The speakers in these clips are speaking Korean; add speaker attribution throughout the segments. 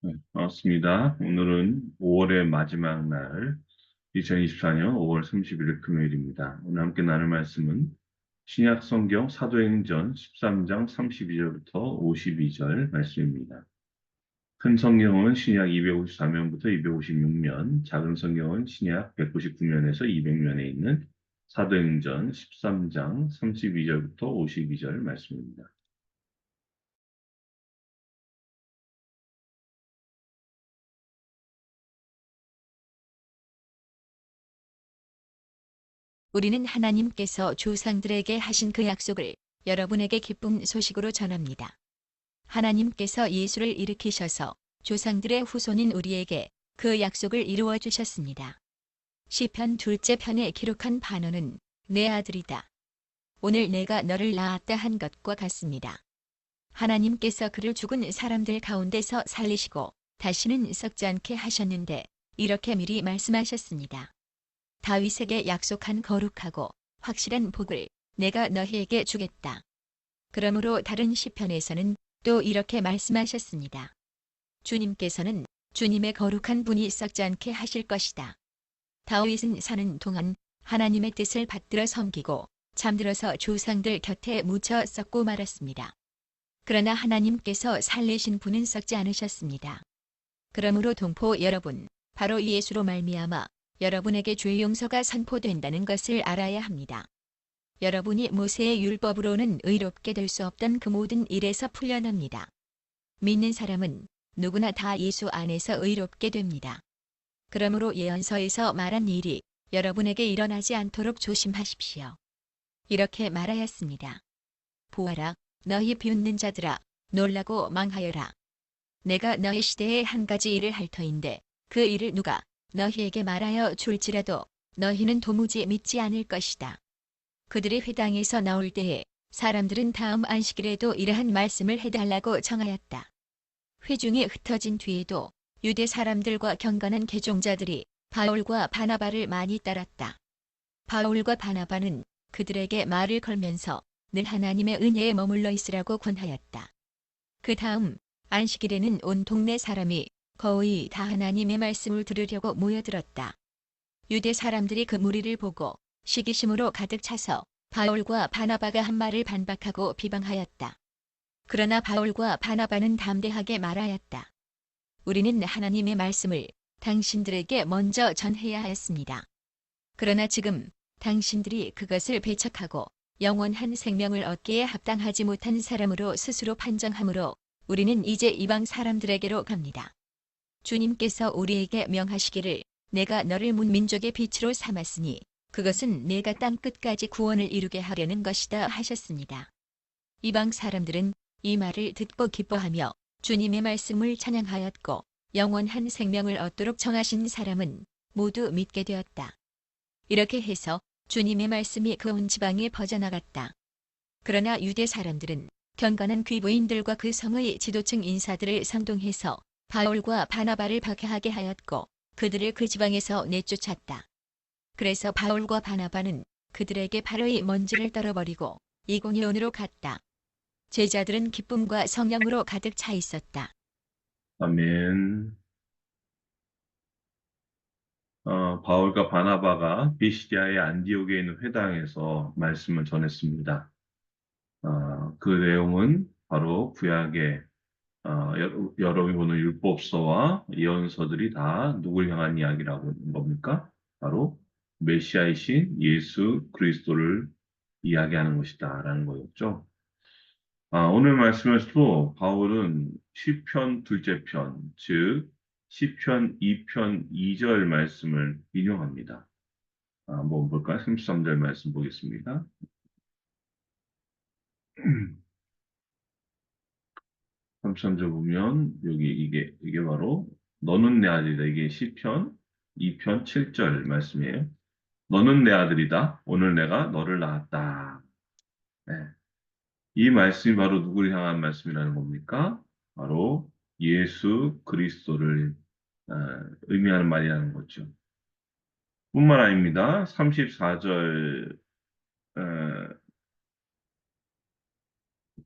Speaker 1: 네, 반갑습니다. 오늘은 5월의 마지막 날, 2024년 5월 30일 금요일입니다. 오늘 함께 나눌 말씀은 신약 성경 사도행전 13장 32절부터 52절 말씀입니다. 큰 성경은 신약 254면부터 256면, 작은 성경은 신약 199면에서 200면에 있는 사도행전 13장 32절부터 52절 말씀입니다.
Speaker 2: 우리는 하나님께서 조상들에게 하신 그 약속을 여러분에게 기쁜 소식으로 전합니다. 하나님께서 예수를 일으키셔서 조상들의 후손인 우리에게 그 약속을 이루어 주셨습니다. 시편 둘째 편에 기록한 반어는 내 아들이다. 오늘 내가 너를 낳았다 한 것과 같습니다. 하나님께서 그를 죽은 사람들 가운데서 살리시고 다시는 썩지 않게 하셨는데 이렇게 미리 말씀하셨습니다. 다윗에게 약속한 거룩하고 확실한 복을 내가 너희에게 주겠다. 그러므로 다른 시편에서는 또 이렇게 말씀하셨습니다. 주님께서는 주님의 거룩한 분이 썩지 않게 하실 것이다. 다윗은 사는 동안 하나님의 뜻을 받들어 섬기고 잠들어서 조상들 곁에 묻혀 썩고 말았습니다. 그러나 하나님께서 살리신 분은 썩지 않으셨습니다. 그러므로 동포 여러분, 바로 예수로 말미암아 여러분에게 죄 용서가 선포된다는 것을 알아야 합니다. 여러분이 모세의 율법으로는 의롭게 될 수 없던 그 모든 일에서 풀려납니다. 믿는 사람은 누구나 다 예수 안에서 의롭게 됩니다. 그러므로 예언서에서 말한 일이 여러분에게 일어나지 않도록 조심하십시오. 이렇게 말하였습니다. 보아라, 너희 비웃는 자들아, 놀라고 망하여라. 내가 너희 시대에 한 가지 일을 할 터인데 그 일을 누가 너희에게 말하여 줄지라도 너희는 도무지 믿지 않을 것이다. 그들이 회당에서 나올 때에 사람들은 다음 안식일에도 이러한 말씀을 해달라고 청하였다. 회중이 흩어진 뒤에도 유대 사람들과 경건한 개종자들이 바울과 바나바를 많이 따랐다. 바울과 바나바는 그들에게 말을 걸면서 늘 하나님의 은혜에 머물러 있으라고 권하였다. 그 다음 안식일에는 온 동네 사람이 거의 다 하나님의 말씀을 들으려고 모여들었다. 유대 사람들이 그 무리를 보고 시기심으로 가득 차서 바울과 바나바가 한 말을 반박하고 비방하였다. 그러나 바울과 바나바는 담대하게 말하였다. 우리는 하나님의 말씀을 당신들에게 먼저 전해야 하였습니다. 그러나 지금 당신들이 그것을 배척하고 영원한 생명을 얻기에 합당하지 못한 사람으로 스스로 판정하므로 우리는 이제 이방 사람들에게로 갑니다. 주님께서 우리에게 명하시기를 내가 너를 문민족의 빛으로 삼았으니 그것은 내가 땅 끝까지 구원을 이루게 하려는 것이다 하셨습니다. 이방 사람들은 이 말을 듣고 기뻐하며 주님의 말씀을 찬양하였고 영원한 생명을 얻도록 정하신 사람은 모두 믿게 되었다. 이렇게 해서 주님의 말씀이 그 온 지방에 퍼져나갔다. 그러나 유대 사람들은 경건한 귀부인들과 그 성의 지도층 인사들을 상동해서 바울과 바나바를 박해하게 하였고 그들을 그 지방에서 내쫓았다. 그래서 바울과 바나바는 그들에게 바로의 먼지를 떨어버리고 이고니온으로 갔다. 제자들은 기쁨과 성령으로 가득 차 있었다.
Speaker 1: 아멘. 바울과 바나바가 비시디아의 안디옥에 있는 회당에서 말씀을 전했습니다. 그 내용은 바로 구약의 여러분이 보는 율법서와 예언서들이 다 누굴 향한 이야기라고 하는 겁니까? 바로 메시아이신 예수 그리스도를 이야기하는 것이다라는 거였죠. 오늘 말씀에서도 바울은 시편 둘째 편, 즉 시편 2편 2절 말씀을 인용합니다. 한번 볼까요? 33절 말씀 보겠습니다. 33절 보면 여기 이게 바로 너는 내 아들이다. 이게 시편 2편 7절 말씀이에요. 너는 내 아들이다. 오늘 내가 너를 낳았다. 네. 이 말씀이 바로 누구를 향한 말씀이라는 겁니까? 바로 예수 그리스도를 의미하는 말이라는 거죠. 뿐만 아닙니다. 34절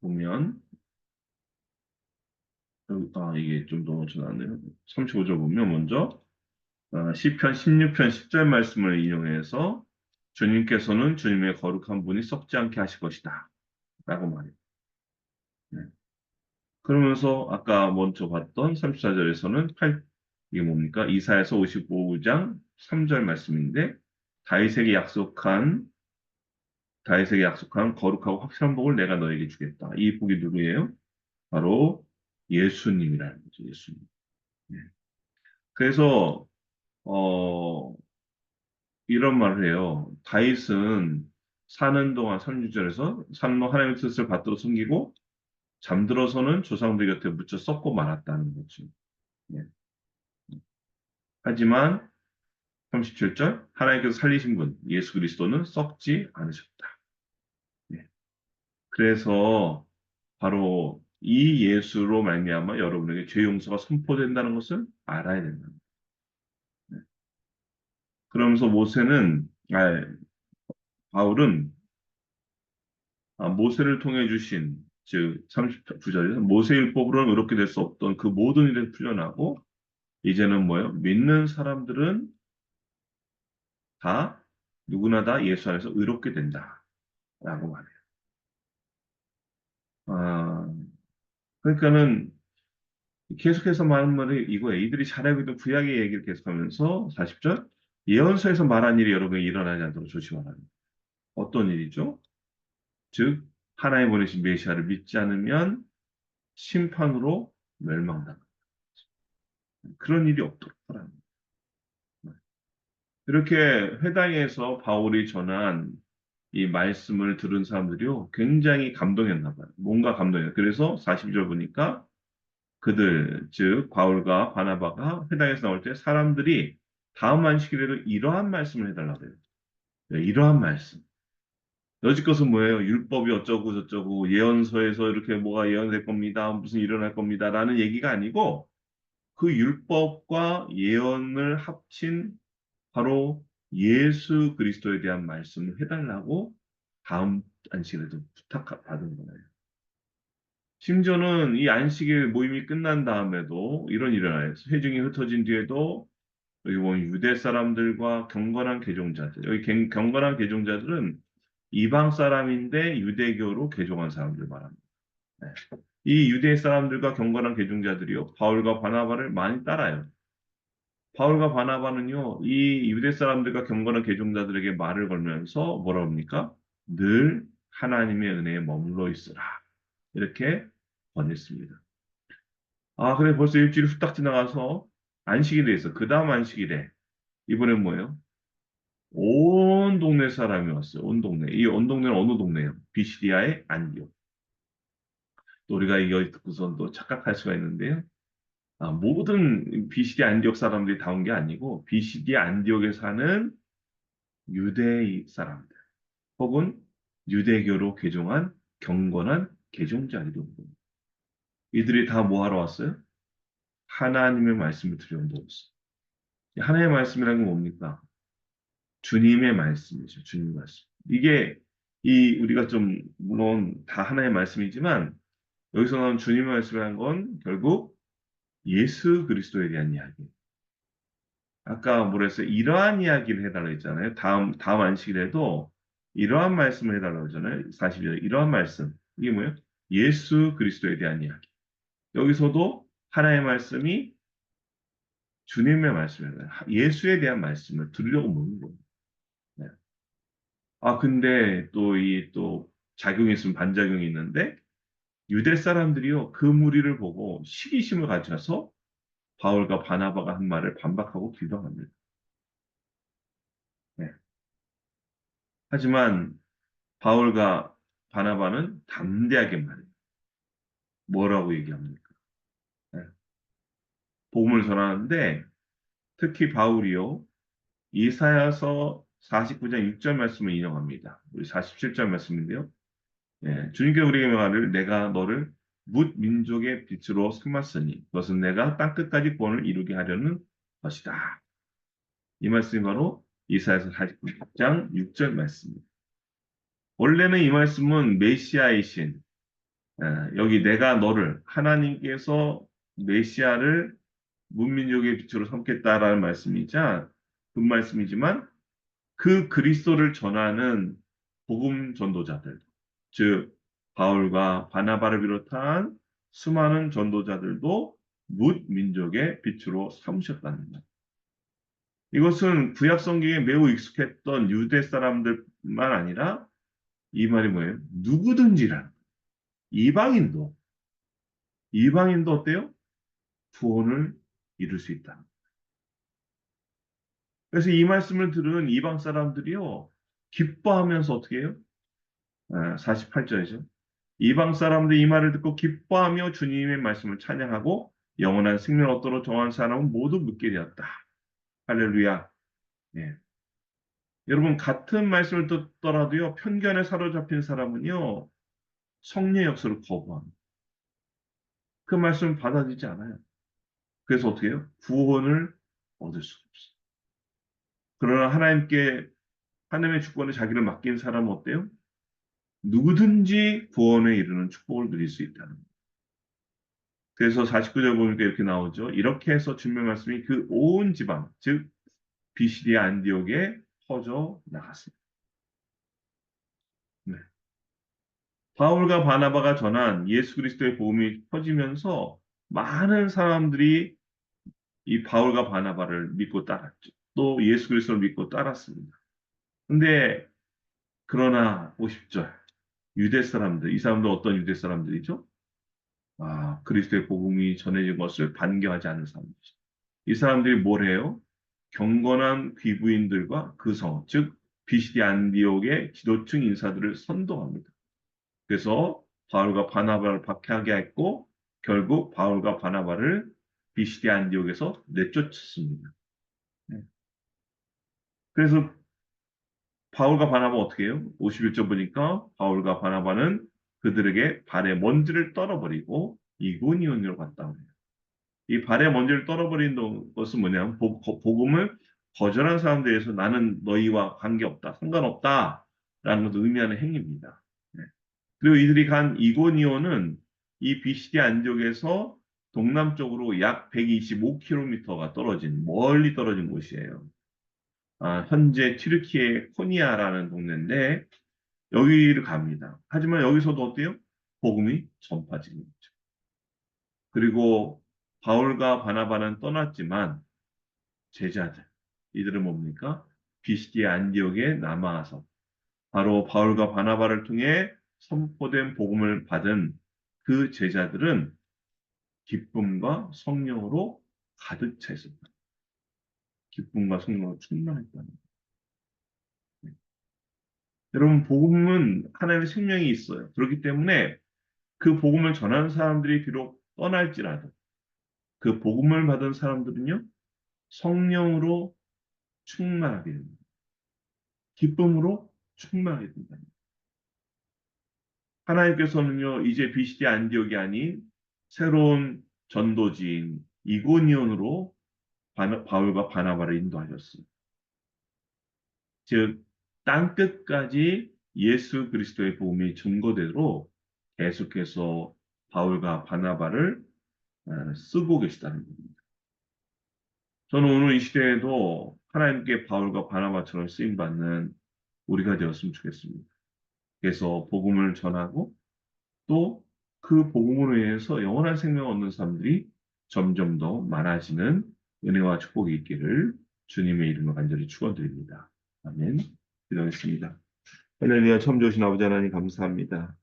Speaker 1: 보면 이게 좀 너무 지났네요. 35절 보면 먼저 시편 16편 10절 말씀을 인용해서 주님께서는 주님의 거룩한 분이 썩지 않게 하실 것이다. 라고 말해요. 네. 그러면서 아까 먼저 봤던 34절에서는 이게 뭡니까? 이사야서 55장 3절 말씀인데 다윗에게 약속한 거룩하고 확실한 복을 내가 너에게 주겠다. 이 복이 누구예요? 바로 예수님이라는 거죠. 예수님. 네. 그래서 어, 이런 말을 해요. 다윗은 사는 동안 3주절에서 사는 동안 하나님의 뜻을 받들어 숨기고 잠들어서는 조상들 곁에 묻혀 썩고 말았다는 거죠. 예. 하지만 37절 하나님께서 살리신 분 예수 그리스도는 썩지 않으셨다. 예. 그래서 바로 이 예수로 말미암아 여러분에게 죄 용서가 선포된다는 것을 알아야 된다. 예. 그러면서 바울은 모세를 통해 주신 즉 39절에서 모세율법으로는 의롭게 될 수 없던 그 모든 일을 풀려나고 이제는 뭐예요? 믿는 사람들은 다 누구나 다 예수 안에서 의롭게 된다라고 말해요. 아, 그러니까는 계속해서 말하는 말이 이거예요. 이들이 잘 알고 있던 구약의 얘기를 계속하면서 40절 예언서에서 말한 일이 여러분이 일어나지 않도록 조심하라. 어떤 일이죠? 즉 하나님 보내신 메시아를 믿지 않으면 심판으로 멸망당한다. 그런 일이 없도록 하라는 거예요. 이렇게 회당에서 바울이 전한 이 말씀을 들은 사람들이요, 굉장히 감동했나 봐요. 뭔가 감동해요. 그래서 40절 보니까 즉, 바울과 바나바가 회당에서 나올 때 사람들이 다음 안식일에도 이러한 말씀을 해달라고 해요. 네, 이러한 말씀. 여지껏은 뭐예요? 율법이 어쩌고 저쩌고 예언서에서 이렇게 뭐가 예언될 겁니다. 무슨 일어날 겁니다. 라는 얘기가 아니고 그 율법과 예언을 합친 바로 예수 그리스도에 대한 말씀을 해달라고 다음 안식일에도 부탁받은 거예요. 심지어는 이 안식일 모임이 끝난 다음에도 이런 일을 해요. 회중이 흩어진 뒤에도 여기 보면 유대 사람들과 경건한 개종자들. 여기 경건한 개종자들은 이방 사람인데 유대교로 개종한 사람들 말합니다. 네. 이 유대 사람들과 경건한 개종자들이요. 바울과 바나바를 많이 따라요. 바울과 바나바는요, 이 유대 사람들과 경건한 개종자들에게 말을 걸면서 뭐라 합니까? 늘 하나님의 은혜에 머물러 있으라. 이렇게 권했습니다. 그래 벌써 일주일이 후딱 지나가서 안식일에 있어. 그 다음 안식일에 이번엔 뭐예요? 온 동네 사람이 왔어요. 온 동네. 이 온 동네는 어느 동네예요? 비시디아의 안디옥. 또 우리가 이거 듣고선 또 착각할 수가 있는데요. 모든 비시디아 안디옥 사람들이 다 온 게 아니고 비시디아 안디옥에 사는 유대 사람들 혹은 유대교로 개종한 경건한 개종자들이 온 겁니다. 이들이 다 뭐 하러 왔어요? 하나님의 말씀을 들여온다고 했어요. 하나님의 말씀이라는 건 뭡니까? 주님의 말씀이죠. 주님의 말씀. 이게 우리가 좀 물론 다 하나의 말씀이지만 여기서 나온 주님의 말씀이라는 건 결국 예수 그리스도에 대한 이야기. 아까 뭐라 했어요? 이러한 이야기를 해달라고 했잖아요. 다음 안식일에도 이러한 말씀을 해달라고 했잖아요. 40절. 이러한 말씀. 이게 뭐예요? 예수 그리스도에 대한 이야기. 여기서도 하나의 말씀이 주님의 말씀이에요. 예수에 대한 말씀을 들으려고 모는 거예요. 네. 근데 또 작용이 있으면 반작용이 있는데 유대 사람들이요, 그 무리를 보고 시기심을 가져서 바울과 바나바가 한 말을 반박하고 비방합니다. 네. 하지만 바울과 바나바는 담대하게 말해요. 뭐라고 얘기합니까? 네. 복음을 전하는데 특히 바울이요, 이사야서 49장 6절 말씀을 인용합니다. 우리 47절 말씀인데요. 주님께 우리에게 말하를 내가 너를 뭇 민족의 빛으로 삼았으니 그것은 내가 땅끝까지 구원을 이루게 하려는 것이다. 이 말씀이 바로 이사야서 49장 6절 말씀입니다. 원래는 이 말씀은 메시아이신 여기 내가 너를 하나님께서 메시아를 문민족의 빛으로 삼겠다라는 말씀이자 그 말씀이지만 그 그리스도를 전하는 복음 전도자들, 즉 바울과 바나바를 비롯한 수많은 전도자들도 뭇 민족의 빛으로 삼으셨다는 것. 이것은 구약 성경에 매우 익숙했던 유대 사람들만 아니라 이 말이 뭐예요? 누구든지란 이방인도 이방인도 어때요? 구원을 이룰 수 있다. 그래서 이 말씀을 들은 이방 사람들이요 기뻐하면서 어떻게 해요? 48절이죠. 이방 사람들이 이 말을 듣고 기뻐하며 주님의 말씀을 찬양하고 영원한 생명을 얻도록 정한 사람은 모두 묻게 되었다. 할렐루야. 예. 여러분 같은 말씀을 듣더라도요 편견에 사로잡힌 사람은요 성령의 역사를 거부합니다. 그 말씀을 받아들이지 않아요. 그래서 어떻게 해요? 구원을 얻을 수가 없어요. 그러나 하나님의 주권에 자기를 맡긴 사람은 어때요? 누구든지 구원에 이르는 축복을 누릴 수 있다는 거예요. 그래서 49절 보니까 이렇게 나오죠. 이렇게 해서 주님의 말씀이 그 온 지방, 즉 비시디아 안디옥에 퍼져 나갔습니다. 네. 바울과 바나바가 전한 예수 그리스도의 복음이 퍼지면서 많은 사람들이 이 바울과 바나바를 믿고 따랐죠. 또 예수 그리스도를 믿고 따랐습니다. 근데 그러나 50절 유대 사람들, 이 사람들 어떤 유대 사람들이죠? 그리스도의 복음이 전해진 것을 반겨하지 않는 사람들이죠. 이 사람들이 뭘 해요? 경건한 귀부인들과 그 성, 즉 비시디 안디옥의 지도층 인사들을 선동합니다. 그래서 바울과 바나바를 박해하게 했고 결국 바울과 바나바를 비시디 안디옥에서 내쫓습니다. 네. 그래서 바울과 바나바 어떻게 해요? 51절 보니까 바울과 바나바는 그들에게 발에 먼지를 떨어버리고 이고니온으로 갔다고 해요. 이 발에 먼지를 떨어버린 것은 뭐냐면 복음을 거절한 사람들에서 나는 너희와 관계없다, 상관없다라는 것을 의미하는 행위입니다. 네. 그리고 이들이 간 이고니온은 이 비시디 안쪽에서 동남쪽으로 약 125km가 멀리 떨어진 곳이에요. 현재 튀르키예 코니아라는 동네인데 여기를 갑니다. 하지만 여기서도 어때요? 복음이 전파지는 거죠. 그리고 바울과 바나바는 떠났지만 제자들, 이들은 뭡니까? 비시디의 안디옥에 남아서 바로 바울과 바나바를 통해 선포된 복음을 받은 그 제자들은 기쁨과 성령으로 가득 차 있었다. 기쁨과 성령으로 충만했다는 거예요. 여러분, 복음은 하나님의 생명이 있어요. 그렇기 때문에 그 복음을 전하는 사람들이 비록 떠날지라도 그 복음을 받은 사람들은요, 성령으로 충만하게 됩니다. 기쁨으로 충만하게 된다. 하나님께서는요, 이제 비시디 안디옥이 아닌 새로운 전도지인 이고니온으로 바울과 바나바를 인도하셨습니다. 즉, 땅끝까지 예수 그리스도의 복음이 증거되도록 계속해서 바울과 바나바를 쓰고 계시다는 겁니다. 저는 오늘 이 시대에도 하나님께 바울과 바나바처럼 쓰임받는 우리가 되었으면 좋겠습니다. 그래서 복음을 전하고 또 그 복음으로 인해서 영원한 생명을 얻는 사람들이 점점 더 많아지는 은혜와 축복이 있기를 주님의 이름으로 간절히 축원드립니다. 아멘. 기도하겠습니다. 할렐루야, 참 좋으신 아버지 하나님 감사합니다.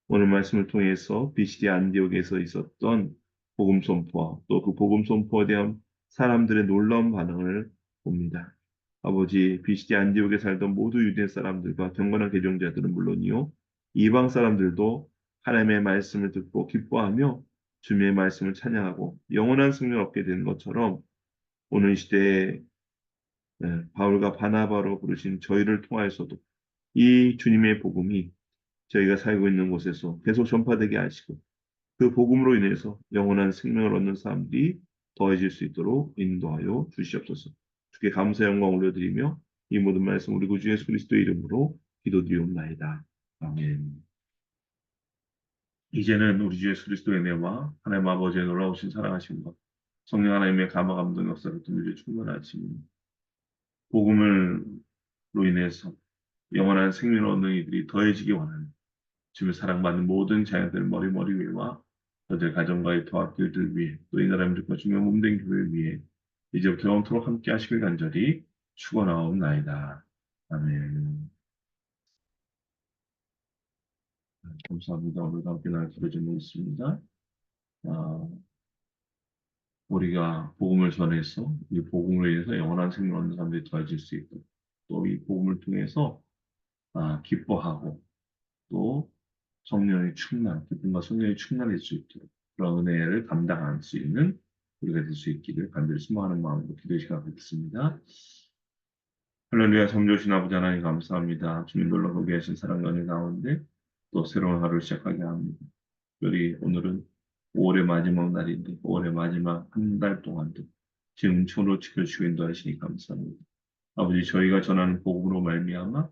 Speaker 1: 오늘 말씀을 통해서 비시디 안디옥에서 있었던 복음 선포와 또 그 복음 선포에 대한 사람들의 놀라운 반응을 봅니다. 아버지, 비시디 안디옥에 살던 모두 유대 사람들과 경건한 개종자들은 물론이요, 이방 사람들도 하나님의 말씀을 듣고 기뻐하며 주님의 말씀을 찬양하고 영원한 승리를 얻게 되는 것처럼 오늘 이 시대에 바울과 바나바로 부르신 저희를 통하여서도 이 주님의 복음이 저희가 살고 있는 곳에서 계속 전파되게 하시고 그 복음으로 인해서 영원한 생명을 얻는 사람들이 더해질 수 있도록 인도하여 주시옵소서. 주께 감사 영광 올려드리며 이 모든 말씀 우리 구주 예수 그리스도의 이름으로 기도드리옵나이다. 아멘. 이제는 우리 주 예수 그리스도의 은혜와 하나님 아버지의 놀라우신 사랑하심과 성령 하나님의 감화 감동 역사를 통해 충만하시니 복음을로 인해서 영원한 생명을 얻는 이들이 더해지기 원하는 주님의 사랑받는 모든 자녀들 머리 위와 저들 가정과의 도학교들 위해 또 이 나라 민족과 중요한 몸된 교회 위해 이제부터 영원토록 함께 하시길 간절히 축원하옵나이다. 아멘. 감사합니다. 오늘도 함께 나누기로 있습니다. 아, 우리가 복음을 전해서 이 복음을 인해서 영원한 생명을 얻는 사람들이 더해질 수 있고 또 이 복음을 통해서 기뻐하고 또 성령의 충만, 기쁨과 성령의 충만할 수 있도록 그런 은혜를 감당할 수 있는 우리가 될 수 있기를 간절히 소망하는 마음으로 기도의 시간 갖겠습니다. 할렐루야, 섬겨주신 아버지 하나님 감사합니다. 주님 놀라고 계신 사랑과 은혜 가운데 또 새로운 하루를 시작하게 합니다. 특별히 오늘은 5월의 마지막 날인데 5월의 마지막 한 달 동안도 지금 초로 지켜주시고 인도하시니 감사합니다. 아버지 저희가 전하는 복음으로 말미암아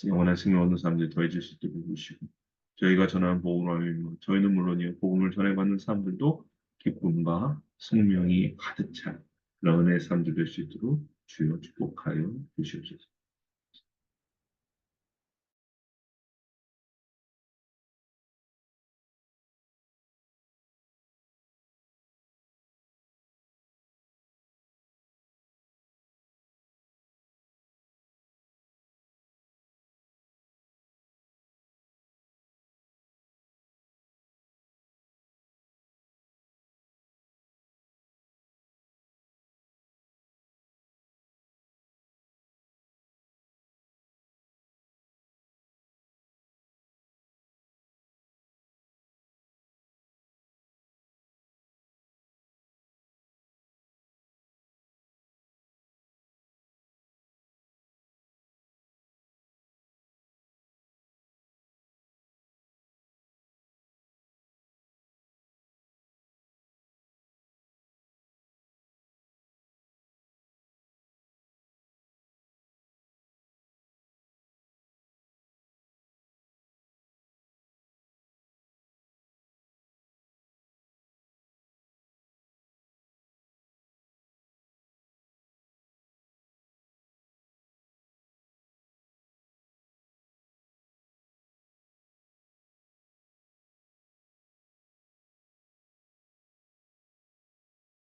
Speaker 1: 영원한 생명 얻는 사람들이 더해질 수 있도록 해주시고 저희가 전하는 복음으로 말미암아 저희는 물론이요 복음을 전해받는 사람들도 기쁨과 생명이 가득 찬 그런 은혜의 사람들 될 수 있도록 주여 축복하여 주시옵소서.